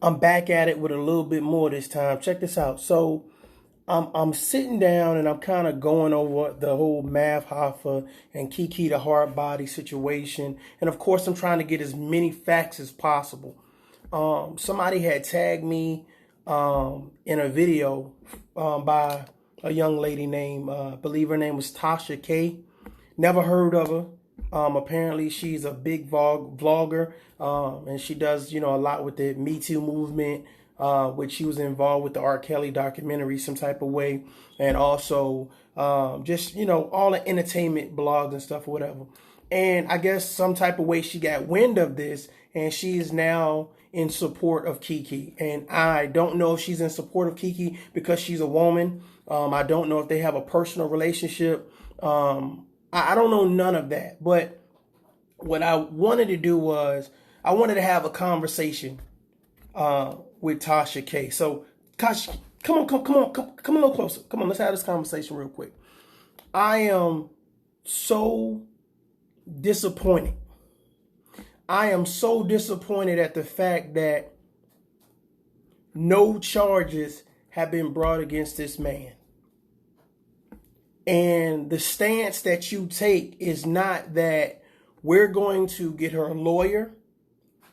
I'm back at it with a little bit more this time. Check this out. So I'm sitting down and I'm kind of going over the whole MathHoffa and KeeKee the hard body situation. And of course, I'm trying to get as many facts as possible. Somebody had tagged me in a video by a young lady named, I believe her name was TashaK. Never heard of her. Apparently she's a big vlogger, and she does, a lot with the metoo movement, which she was involved with the R. Kelly documentary some type of way. And also, just, all the entertainment blogs and stuff or whatever. And I guess some type of way she got wind of this, and she is now in support of KeeKee. And I don't know if she's in support of KeeKee because she's a woman. I don't know if they have a personal relationship. I don't know none of that. But what I wanted to do was I wanted to have a conversation with TashaK. So, Tash, come on a little closer. Come on, let's have this conversation real quick. I am so disappointed. I am so disappointed at the fact that no charges have been brought against this man. And the stance that you take is not that we're going to get her a lawyer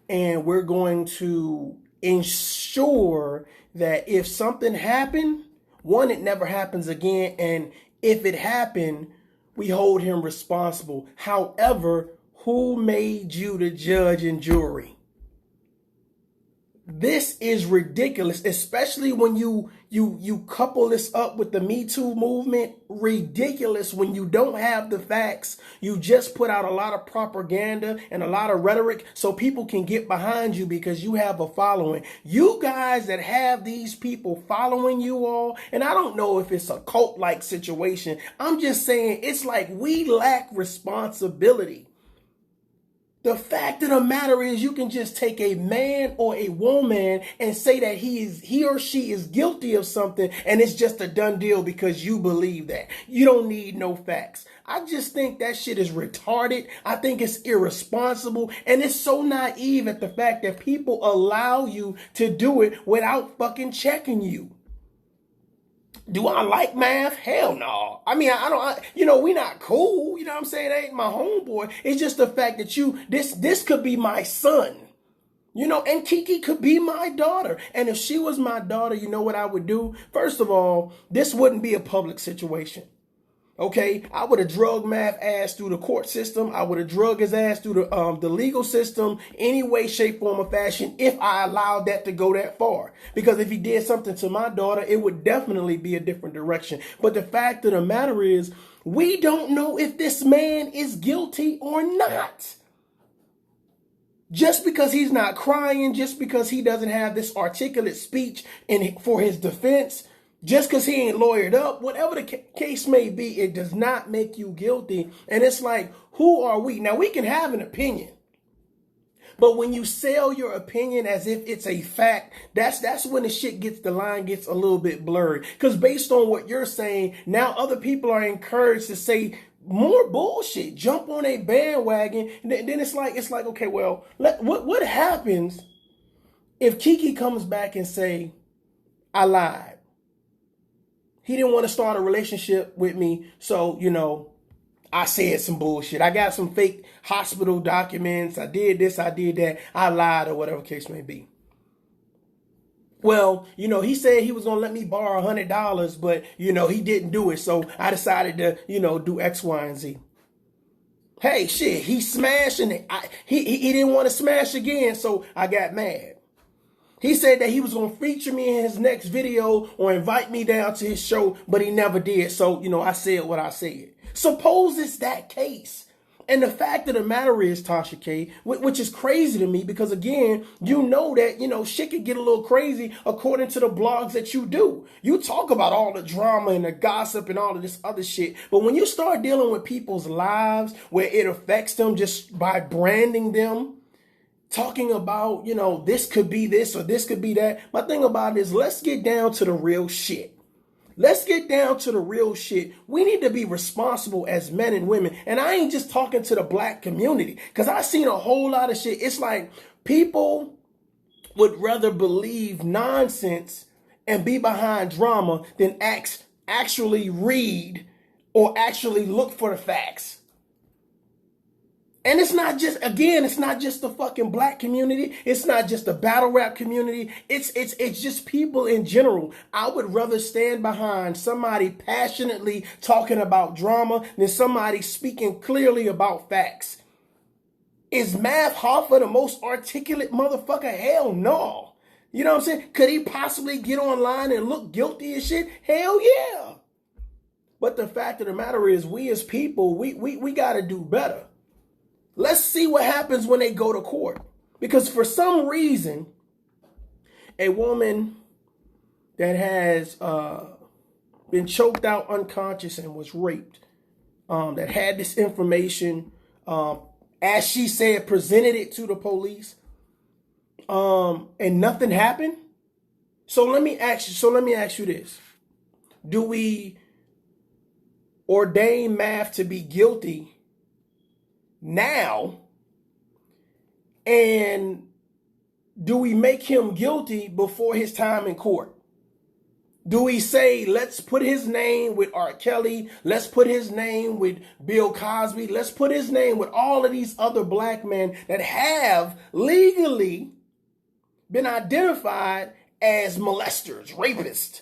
and we're going to ensure that if something happened, one, it never happens again. And if it happened, we hold him responsible. However, who made you the judge and jury? This is ridiculous, especially when you couple this up with the Me Too movement. Ridiculous when you don't have the facts. You just put out a lot of propaganda and a lot of rhetoric so people can get behind you because you have a following. You guys that have these people following you all, and I don't know if it's a cult-like situation. I'm just saying it's like we lack responsibility. The fact of the matter is you can just take a man or a woman and say that he or she is guilty of something and it's just a done deal because you believe that. You don't need no facts. I just think that shit is retarded. I think it's irresponsible and it's so naive at the fact that people allow you to do it without fucking checking you. Do I like math? Hell no. I mean, we not cool. You know what I'm saying? That ain't my homeboy. It's just the fact that this could be my son. And KeeKee could be my daughter. And if she was my daughter, you know what I would do? First of all, this wouldn't be a public situation. Okay, I would have drugged Math ass through the court system. I would have drugged his ass through the legal system, any way, shape, form, or fashion, if I allowed that to go that far. Because if he did something to my daughter, it would definitely be a different direction. But the fact of the matter is, we don't know if this man is guilty or not. Just because he's not crying, just because he doesn't have this articulate speech for his defense, just because he ain't lawyered up, whatever the case may be, it does not make you guilty. And it's like, who are we? Now, we can have an opinion. But when you sell your opinion as if it's a fact, that's when the line gets a little bit blurred. Because based on what you're saying, now other people are encouraged to say more bullshit, jump on a bandwagon. And then it's like, okay, well, what happens if KeeKee comes back and say, I lied? He didn't want to start a relationship with me, so, I said some bullshit. I got some fake hospital documents. I did this, I did that. I lied or whatever case may be. Well, he said he was going to let me borrow $100, but, he didn't do it. So I decided to, do X, Y, and Z. Hey, shit, he smashed and he didn't want to smash again, so I got mad. He said that he was going to feature me in his next video or invite me down to his show, but he never did. So, I said what I said. Suppose it's that case. And the fact of the matter is, TashaK, which is crazy to me because, again, that, shit could get a little crazy according to the blogs that you do. You talk about all the drama and the gossip and all of this other shit. But when you start dealing with people's lives where it affects them just by branding them, talking about, this could be this or this could be that. My thing about it is let's get down to the real shit. Let's get down to the real shit. We need to be responsible as men and women. And I ain't just talking to the black community because I've seen a whole lot of shit. It's like people would rather believe nonsense and be behind drama than actually read or actually look for the facts. And it's not just the fucking black community. It's not just the battle rap community. It's just people in general. I would rather stand behind somebody passionately talking about drama than somebody speaking clearly about facts. Is MathHoffa the most articulate motherfucker? Hell no. You know what I'm saying? Could he possibly get online and look guilty as shit? Hell yeah. But the fact of the matter is, we as people, we got to do better. Let's see what happens when they go to court. Because for some reason, a woman that has been choked out unconscious and was raped, that had this information, as she said, presented it to the police, and nothing happened. So let me ask you this. Do we ordain Math to be guilty now, and do we make him guilty before his time in court? Do we say, let's put his name with R. Kelly, let's put his name with Bill Cosby, let's put his name with all of these other black men that have legally been identified as molesters, rapists?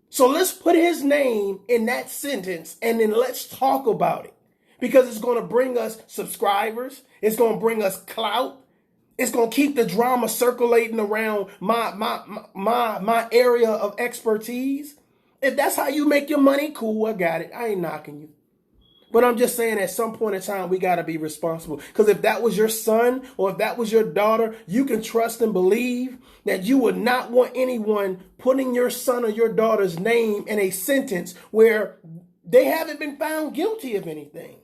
So let's put his name in that sentence, and then let's talk about it. Because it's going to bring us subscribers. It's going to bring us clout. It's going to keep the drama circulating around my area of expertise. If that's how you make your money, cool, I got it. I ain't knocking you. But I'm just saying at some point in time, we got to be responsible. Because if that was your son or if that was your daughter, you can trust and believe that you would not want anyone putting your son or your daughter's name in a sentence where they haven't been found guilty of anything.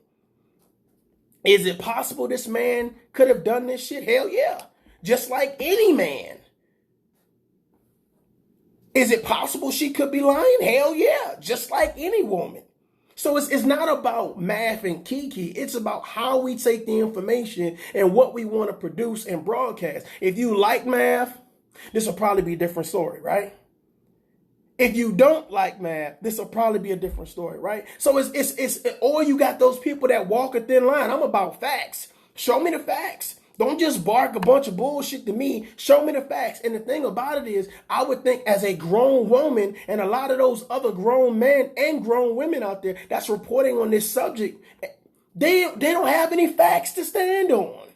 Is it possible this man could have done this shit? Hell yeah. Just like any man. Is it possible she could be lying? Hell yeah. Just like any woman. So it's not about Math and KeeKee. It's about how we take the information and what we want to produce and broadcast. If you like Math, this will probably be a different story, right? If you don't like Math, this will probably be a different story, right? So it's or you got those people that walk a thin line. I'm about facts. Show me the facts. Don't just bark a bunch of bullshit to me. Show me the facts. And the thing about it is, I would think as a grown woman and a lot of those other grown men and grown women out there that's reporting on this subject, they don't have any facts to stand on.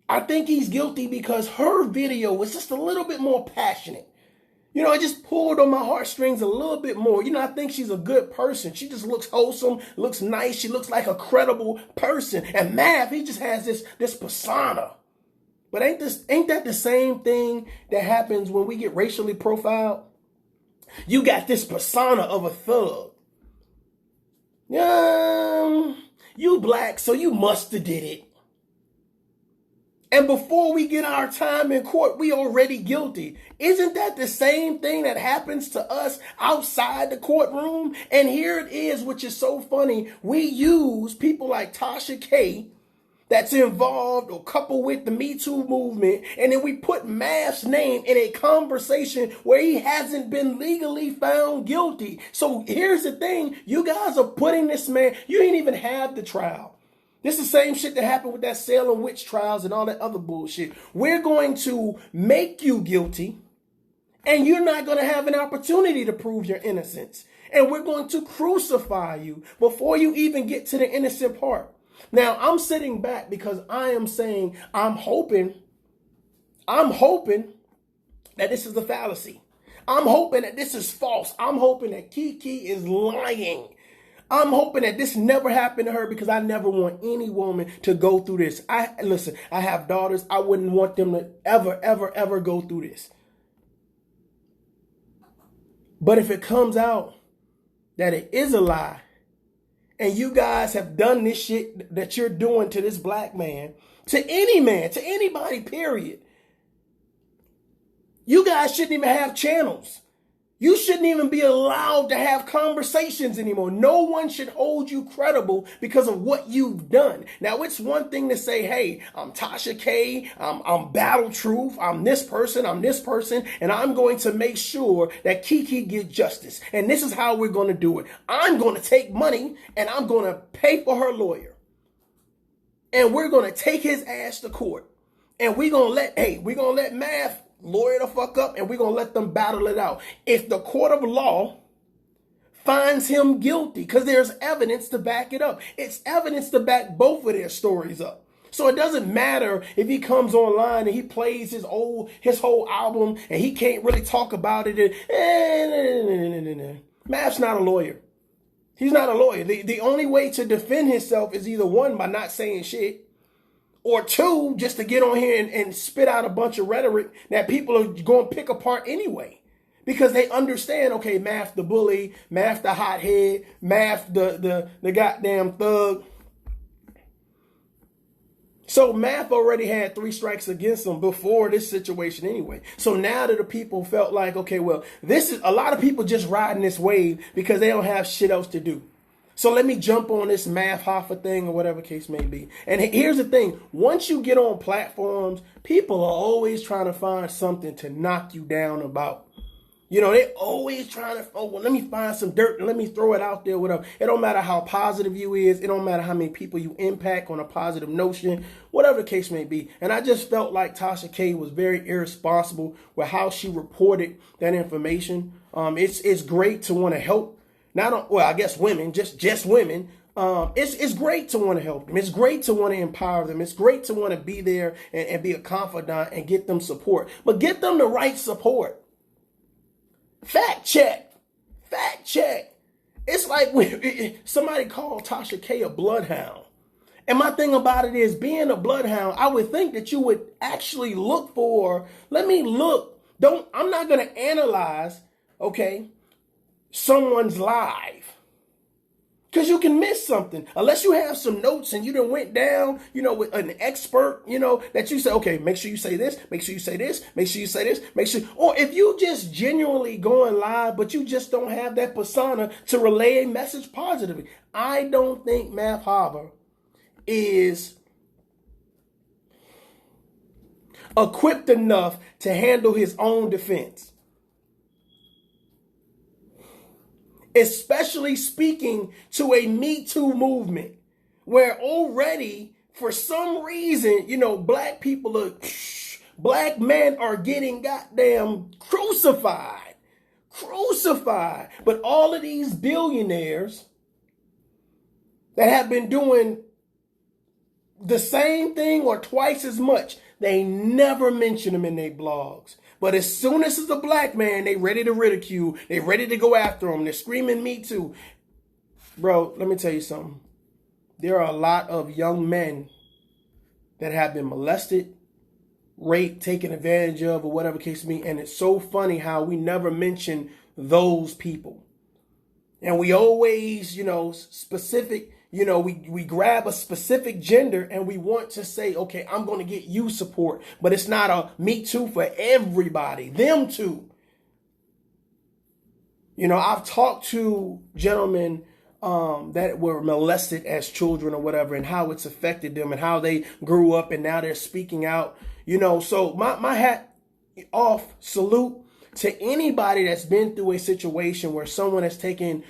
I think he's guilty because her video was just a little bit more passionate. You know, it just pulled on my heartstrings a little bit more. You know, I think she's a good person. She just looks wholesome, looks nice. She looks like a credible person. And Math, he just has this persona. But ain't that the same thing that happens when we get racially profiled? You got this persona of a thug. You black, so you must have did it. And before we get our time in court, we already guilty. Isn't that the same thing that happens to us outside the courtroom? And here it is, which is so funny. We use people like TashaK that's involved or coupled with the metoo movement, and then we put Math's name in a conversation where he hasn't been legally found guilty. So here's the thing. You guys are putting this man, you didn't even have the trial. This is the same shit that happened with that Salem witch trials and all that other bullshit. We're going to make you guilty, and you're not going to have an opportunity to prove your innocence. And we're going to crucify you before you even get to the innocent part. Now, I'm sitting back because I am saying I'm hoping that this is a fallacy. I'm hoping that this is false. I'm hoping that KeeKee is lying. I'm hoping that this never happened to her because I never want any woman to go through this. Listen, I have daughters. I wouldn't want them to ever go through this. But if it comes out that it is a lie, and you guys have done this shit that you're doing to this black man, to any man, to anybody, period, you guys shouldn't even have channels. You shouldn't even be allowed to have conversations anymore. No one should hold you credible because of what you've done. Now, it's one thing to say, hey, I'm TashaK, I'm Battle Truth, I'm this person, and I'm going to make sure that KeeKee gets justice. And this is how we're going to do it. I'm going to take money and I'm going to pay for her lawyer. And we're going to take his ass to court. And we're going to let Math lawyer the fuck up, and we're going to let them battle it out. If the court of law finds him guilty, because there's evidence to back it up. It's evidence to back both of their stories up. So it doesn't matter if he comes online and he plays his whole album and he can't really talk about it. Math's not a lawyer. He's not a lawyer. The only way to defend himself is either one, by not saying shit, or two, just to get on here and spit out a bunch of rhetoric that people are going to pick apart anyway. Because they understand, okay, Math the bully, Math the hothead, Math the goddamn thug. So Math already had 3 strikes against him before this situation anyway. So now that the people felt like, okay, well, this is a lot of people just riding this wave because they don't have shit else to do. So let me jump on this MathHoffa thing or whatever case may be. And here's the thing. Once you get on platforms, people are always trying to find something to knock you down about. You know, they're always trying to, oh, well, let me find some dirt and let me throw it out there, whatever. It don't matter how positive you is. It don't matter how many people you impact on a positive notion, whatever the case may be. And I just felt like TashaK was very irresponsible with how she reported that information. It's great to want to help. I guess women, just women. It's great to want to help them. It's great to want to empower them. It's great to want to be there and be a confidant and get them support. But get them the right support. Fact check. It's like when somebody called TashaK a bloodhound. And my thing about it is, being a bloodhound, I would think that you would actually look for, I'm not going to analyze, okay, someone's live, because you can miss something unless you have some notes and you done went down, with an expert, that you say, okay, make sure you say this, make sure you say this, make sure you say this, or if you just genuinely going live, but you just don't have that persona to relay a message positively. I don't think MathHoffa is equipped enough to handle his own defense. Especially speaking to a Me Too movement where already, for some reason, black men are getting goddamn crucified. But all of these billionaires that have been doing the same thing or twice as much, they never mention them in their blogs. But as soon as it's a black man, they ready to ridicule. They ready to go after him. They're screaming Me Too. Bro, let me tell you something. There are a lot of young men that have been molested, raped, taken advantage of, or whatever case may be. And it's so funny how we never mention those people. And we always, specific, we grab a specific gender and we want to say, okay, I'm going to get you support. But it's not a Me Too for everybody. Them too. I've talked to gentlemen that were molested as children or whatever, and how it's affected them and how they grew up and now they're speaking out. So my hat off, salute to anybody that's been through a situation where someone has taken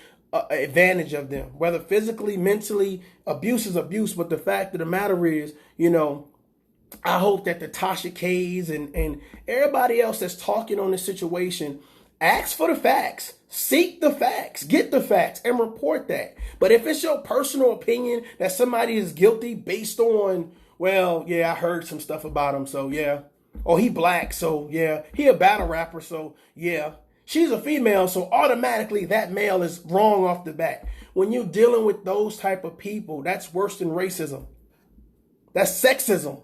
advantage of them, whether physically, mentally. Abuse is abuse. But the fact of the matter is, I hope that the TashaKs and everybody else that's talking on this situation ask for the facts, seek the facts, get the facts, and report that. But if it's your personal opinion that somebody is guilty based on, well, yeah, I heard some stuff about him, so yeah. Or he black, so yeah. He a battle rapper, so yeah. She's a female, so automatically that male is wrong off the bat. When you're dealing with those type of people, that's worse than racism. That's sexism.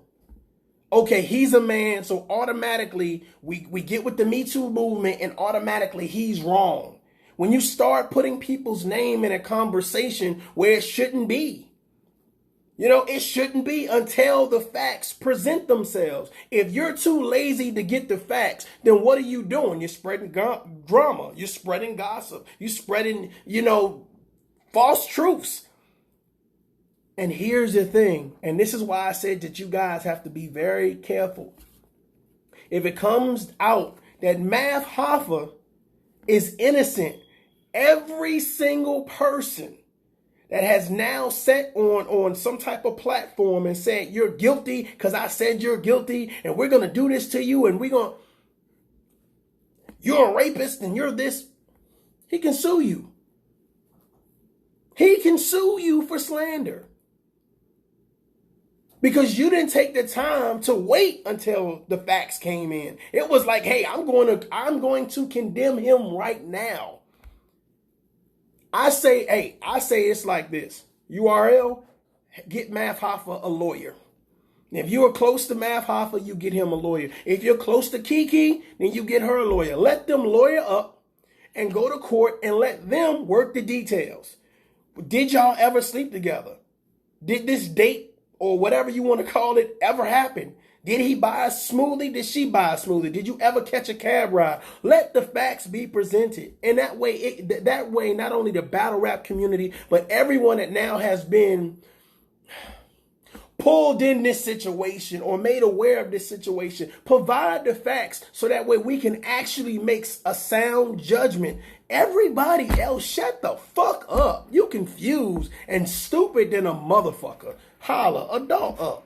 Okay, he's a man, so automatically we get with the Me Too movement and automatically he's wrong. When you start putting people's name in a conversation where it shouldn't be. You know, it shouldn't be until the facts present themselves. If you're too lazy to get the facts, then what are you doing? You're spreading drama. You're spreading gossip. You're spreading, false truths. And here's the thing, and this is why I said that you guys have to be very careful. If it comes out that MathHoffa is innocent, every single person that has now sat on some type of platform and said, you're guilty because I said you're guilty and we're going to do this to you and you're a rapist and you're this, he can sue you. He can sue you for slander. Because you didn't take the time to wait until the facts came in. It was like, hey, I'm going to condemn him right now. I say it's like this. URL, get MathHoffa a lawyer. If you are close to MathHoffa, you get him a lawyer. If you're close to KeeKee, then you get her a lawyer. Let them lawyer up and go to court and let them work the details. Did y'all ever sleep together? Did this date or whatever you want to call it ever happen? Did he buy a smoothie? Did she buy a smoothie? Did you ever catch a cab ride? Let the facts be presented. And that way, not only the battle rap community, but everyone that now has been pulled in this situation or made aware of this situation, provide the facts so that way we can actually make a sound judgment. Everybody else, shut the fuck up. You confused and stupid than a motherfucker. Holla, adult up.